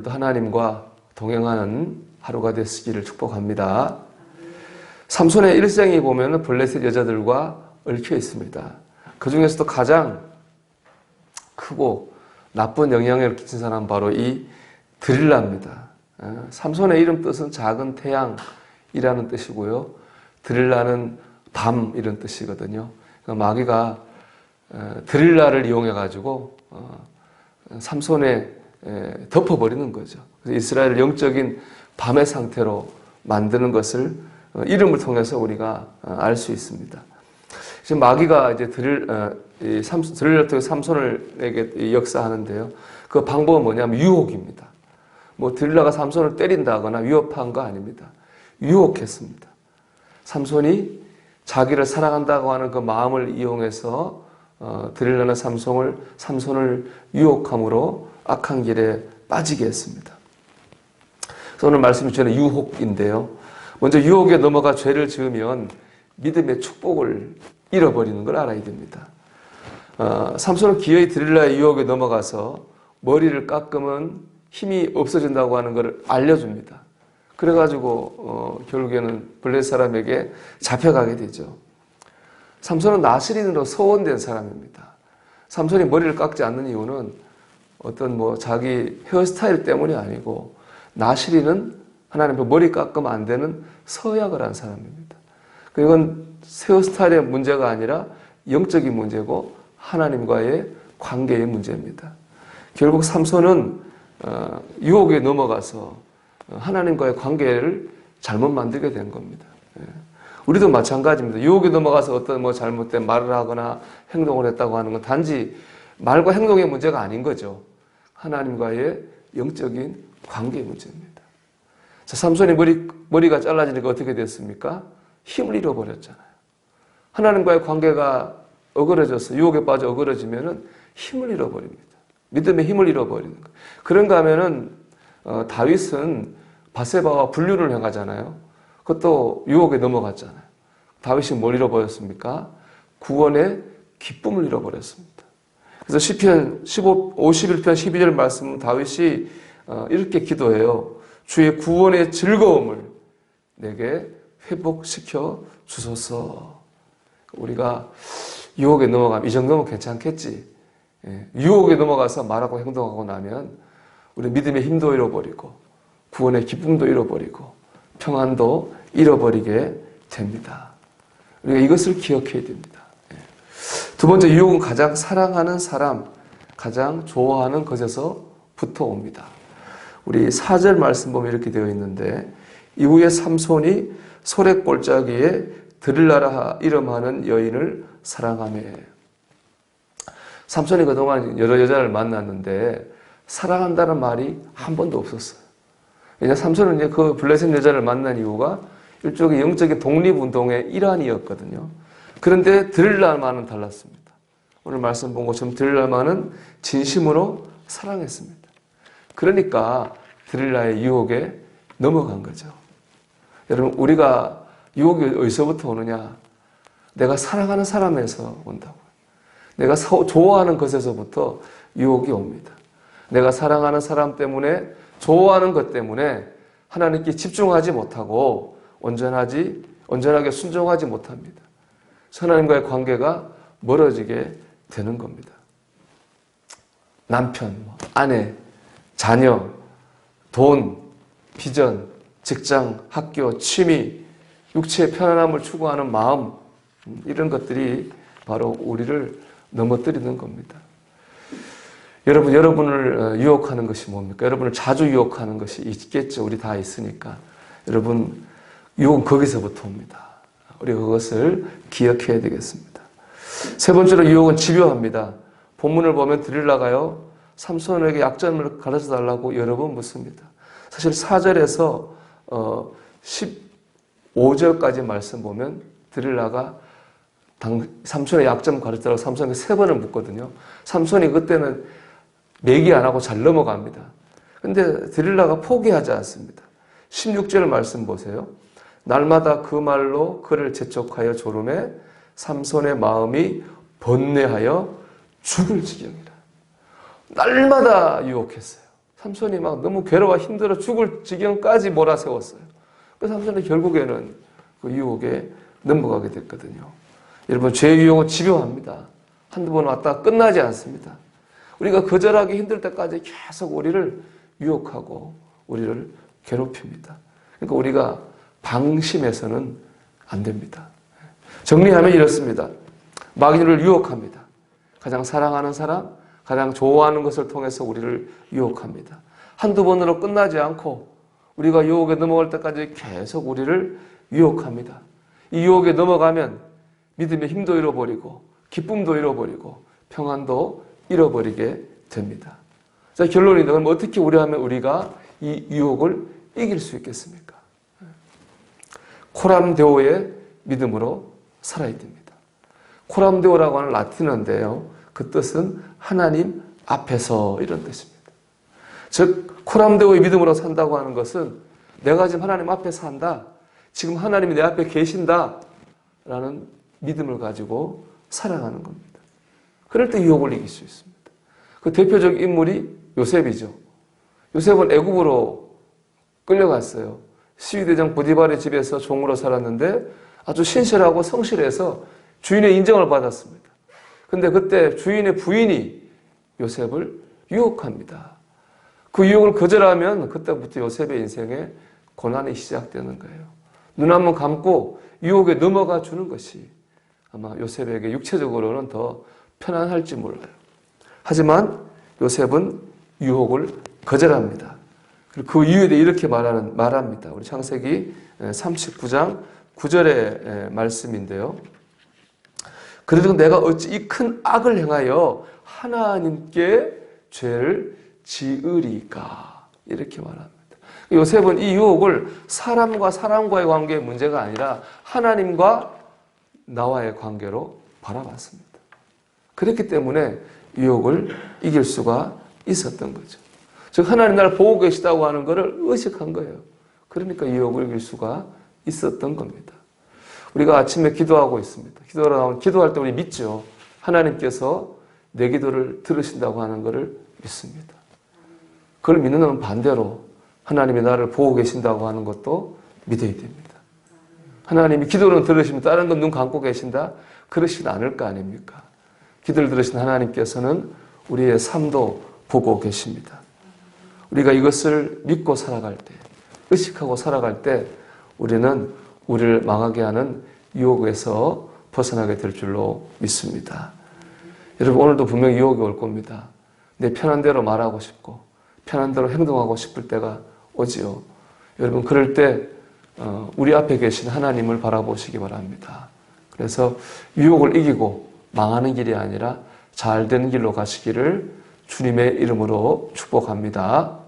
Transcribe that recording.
오늘도 하나님과 동행하는 하루가 되시기를 축복합니다. 삼손의 일생이 보면 블레셋 여자들과 얽혀 있습니다. 그 중에서도 가장 크고 나쁜 영향을 끼친 사람은 바로 이 드릴라입니다. 삼손의 이름 뜻은 작은 태양이라는 뜻이고요. 드릴라는 밤 이런 뜻이거든요. 그러니까 마귀가 드릴라를 이용해가지고 삼손에 덮어버리는 거죠. 그래서 이스라엘을 영적인 밤의 상태로 만드는 것을 이름을 통해서 우리가 알 수 있습니다. 지금 마귀가 이제 드릴라를 통해 삼손에게 역사하는데요. 그 방법은 뭐냐면 유혹입니다. 뭐 드릴라가 삼손을 때린다거나 위협한 거 아닙니다. 유혹했습니다. 삼손이 자기를 사랑한다고 하는 그 마음을 이용해서 드릴라는 삼손을 유혹함으로 악한 길에 빠지게 했습니다. 그래서 오늘 말씀이 저는 유혹인데요. 먼저 유혹에 넘어가 죄를 지으면 믿음의 축복을 잃어버리는 걸 알아야 됩니다. 삼손은 기어이 드릴라의 유혹에 넘어가서 머리를 깎으면 힘이 없어진다고 하는 것을 알려줍니다. 그래가지고 결국에는 블레셋 사람에게 잡혀가게 되죠. 삼손은 나시린으로 소원된 사람입니다. 삼손이 머리를 깎지 않는 이유는 어떤 자기 헤어스타일 때문이 아니고 나시린은 하나님 앞에 머리 깎으면 안 되는 서약을 한 사람입니다. 이건 헤어스타일의 문제가 아니라 영적인 문제고 하나님과의 관계의 문제입니다. 결국 삼손은 유혹에 넘어가서 하나님과의 관계를 잘못 만들게 된 겁니다. 우리도 마찬가지입니다. 유혹에 넘어가서 어떤 잘못된 말을 하거나 행동을 했다고 하는 건 단지 말과 행동의 문제가 아닌 거죠. 하나님과의 영적인 관계의 문제입니다. 자, 삼손이 머리가 잘라지니까 어떻게 됐습니까? 힘을 잃어버렸잖아요. 하나님과의 관계가 어그러져서 유혹에 빠져 어그러지면은 힘을 잃어버립니다. 믿음의 힘을 잃어버리는 거예요. 그런가 하면은 다윗은 바세바와 불륜을 행하잖아요. 그것도 유혹에 넘어갔잖아요. 다윗이 뭘 잃어버렸습니까? 구원의 기쁨을 잃어버렸습니다. 그래서 시편 51편 12절 말씀 다윗이 이렇게 기도해요. 주의 구원의 즐거움을 내게 회복시켜 주소서. 우리가 유혹에 넘어가면 이 정도면 괜찮겠지. 유혹에 넘어가서 말하고 행동하고 나면 우리 믿음의 힘도 잃어버리고 구원의 기쁨도 잃어버리고 평안도 잃어버리게 됩니다. 우리가 이것을 기억해야 됩니다. 두 번째, 유혹은 가장 사랑하는 사람, 가장 좋아하는 것에서부터 옵니다. 우리 4절 말씀 보면 이렇게 되어 있는데 이후에 삼손이 소래골짜기에 드릴라라 이름하는 여인을 사랑하며. 삼손이 그동안 여러 여자를 만났는데 사랑한다는 말이 한 번도 없었어요. 왜냐, 삼손은 이제 그 블레셋 여자를 만난 이유가 일종의 영적인 독립운동의 일환이었거든요. 그런데 드릴라만은 달랐습니다. 오늘 말씀 본 것처럼 드릴라만은 진심으로 사랑했습니다. 그러니까 드릴라의 유혹에 넘어간 거죠. 여러분, 우리가 유혹이 어디서부터 오느냐? 내가 사랑하는 사람에서 온다고요. 내가 좋아하는 것에서부터 유혹이 옵니다. 내가 사랑하는 사람 때문에, 좋아하는 것 때문에 하나님께 집중하지 못하고 온전하게 순종하지 못합니다. 하나님과의 관계가 멀어지게 되는 겁니다. 남편, 아내, 자녀, 돈, 비전, 직장, 학교, 취미, 육체의 편안함을 추구하는 마음, 이런 것들이 바로 우리를 넘어뜨리는 겁니다. 여러분을 유혹하는 것이 뭡니까? 여러분을 자주 유혹하는 것이 있겠죠. 우리 다 있으니까. 여러분, 유혹은 거기서부터 옵니다. 우리가 그것을 기억해야 되겠습니다. 세 번째로 유혹은 집요합니다. 본문을 보면 드릴라가요, 삼손에게 약점을 가르쳐 달라고 여러 번 묻습니다. 사실 4절에서 15절까지 말씀 보면 드릴라가 삼손의 약점 가르쳐 달라고 삼손에게 3번을 묻거든요. 삼손이 그때는 매기 안 하고 잘 넘어갑니다. 근데 드릴라가 포기하지 않습니다. 16절 말씀 보세요. 날마다 그 말로 그를 재촉하여 조름에 삼손의 마음이 번뇌하여 죽을 지경이라. 날마다 유혹했어요. 삼손이 막 너무 괴로워 힘들어 죽을 지경까지 몰아세웠어요. 그래서 삼손이 결국에는 그 유혹에 넘어가게 됐거든요. 여러분, 죄의 유혹은 집요합니다. 한두 번 왔다 끝나지 않습니다. 우리가 거절하기 힘들 때까지 계속 우리를 유혹하고 우리를 괴롭힙니다. 그러니까 우리가 방심해서는 안 됩니다. 정리하면 이렇습니다. 마귀를 유혹합니다. 가장 사랑하는 사람, 가장 좋아하는 것을 통해서 우리를 유혹합니다. 한두 번으로 끝나지 않고 우리가 유혹에 넘어갈 때까지 계속 우리를 유혹합니다. 이 유혹에 넘어가면 믿음의 힘도 잃어버리고 기쁨도 잃어버리고 평안도 잃어버리게 됩니다. 자, 결론입니다. 그럼 어떻게 하면 우리가 이 유혹을 이길 수 있겠습니까? 코람데오의 믿음으로 살아야 됩니다. 코람데오라고 하는 라틴어인데요. 그 뜻은 하나님 앞에서 이런 뜻입니다. 즉 코람데오의 믿음으로 산다고 하는 것은 내가 지금 하나님 앞에 산다. 지금 하나님이 내 앞에 계신다. 라는 믿음을 가지고 살아가는 겁니다. 그럴 때 유혹을 이길 수 있습니다. 그 대표적 인물이 요셉이죠. 요셉은 애굽으로 끌려갔어요. 시위대장 보디발의 집에서 종으로 살았는데 아주 신실하고 성실해서 주인의 인정을 받았습니다. 근데 그때 주인의 부인이 요셉을 유혹합니다. 그 유혹을 거절하면 그때부터 요셉의 인생에 고난이 시작되는 거예요. 눈 한번 감고 유혹에 넘어가 주는 것이 아마 요셉에게 육체적으로는 더 편안할지 몰라요. 하지만 요셉은 유혹을 거절합니다. 그리고 그 이유에 대해 이렇게 말합니다. 우리 창세기 39장 9절의 말씀인데요. 그래도 내가 어찌 이 큰 악을 행하여 하나님께 죄를 지으리까 이렇게 말합니다. 요셉은 이 유혹을 사람과 사람과의 관계의 문제가 아니라 하나님과 나와의 관계로 바라봤습니다. 그렇기 때문에 유혹을 이길 수가 있었던 거죠. 즉 하나님 나를 보고 계시다고 하는 것을 의식한 거예요. 그러니까 유혹을 이길 수가 있었던 겁니다. 우리가 아침에 기도하고 있습니다. 기도할 때 우리 믿죠. 하나님께서 내 기도를 들으신다고 하는 것을 믿습니다. 그걸 믿는 놈은 반대로 하나님이 나를 보고 계신다고 하는 것도 믿어야 됩니다. 하나님이 기도는 들으시면 다른 건 눈 감고 계신다? 그러시진 않을 거 아닙니까? 기도를 들으신 하나님께서는 우리의 삶도 보고 계십니다. 우리가 이것을 믿고 살아갈 때, 의식하고 살아갈 때 우리는 우리를 망하게 하는 유혹에서 벗어나게 될 줄로 믿습니다. 여러분 오늘도 분명히 유혹이 올 겁니다. 내 편한 대로 말하고 싶고 편한 대로 행동하고 싶을 때가 오지요. 여러분 그럴 때 우리 앞에 계신 하나님을 바라보시기 바랍니다. 그래서 유혹을 이기고 망하는 길이 아니라 잘 되는 길로 가시기를 주님의 이름으로 축복합니다.